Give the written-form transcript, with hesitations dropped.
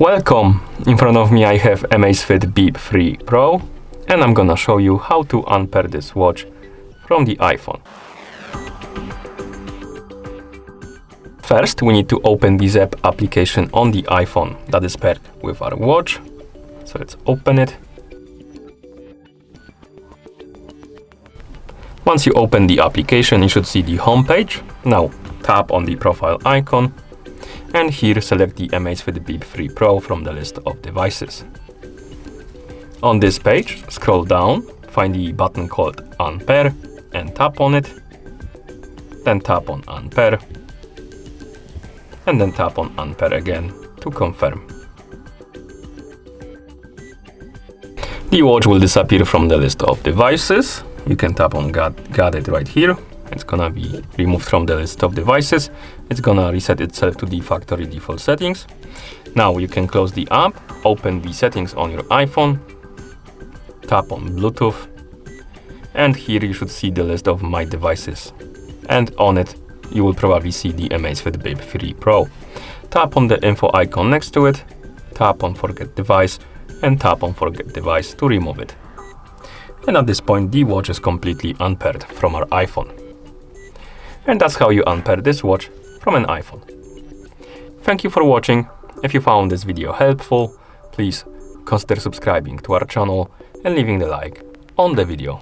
Welcome! In front of me I have Amazfit Bip 3 Pro, and I'm gonna show you how to unpair this watch from the iPhone. First, we need to open the Zap application on the iPhone that is paired with our watch. So let's open it. Once you open the application, you should see the home page. Now tap on the profile icon, and here select the Amazfit Bip 3 Pro from the list of devices. On this page, scroll down, find the button called Unpair and tap on it. Then tap on Unpair, and then tap on Unpair again to confirm. The watch will disappear from the list of devices. You can tap on Got it right here. It's gonna be removed from the list of devices. It's gonna reset itself to the factory default settings. Now you can close the app, open the settings on your iPhone, tap on Bluetooth, and here you should see the list of My Devices. And on it, you will probably see the Amazfit Bip 3 Pro. Tap on the info icon next to it, tap on Forget Device, and tap on Forget Device to remove it. And at this point, the watch is completely unpaired from our iPhone. And that's how you unpair this watch from an iPhone. Thank you for watching. If you found this video helpful, please consider subscribing to our channel and leaving the like on the video.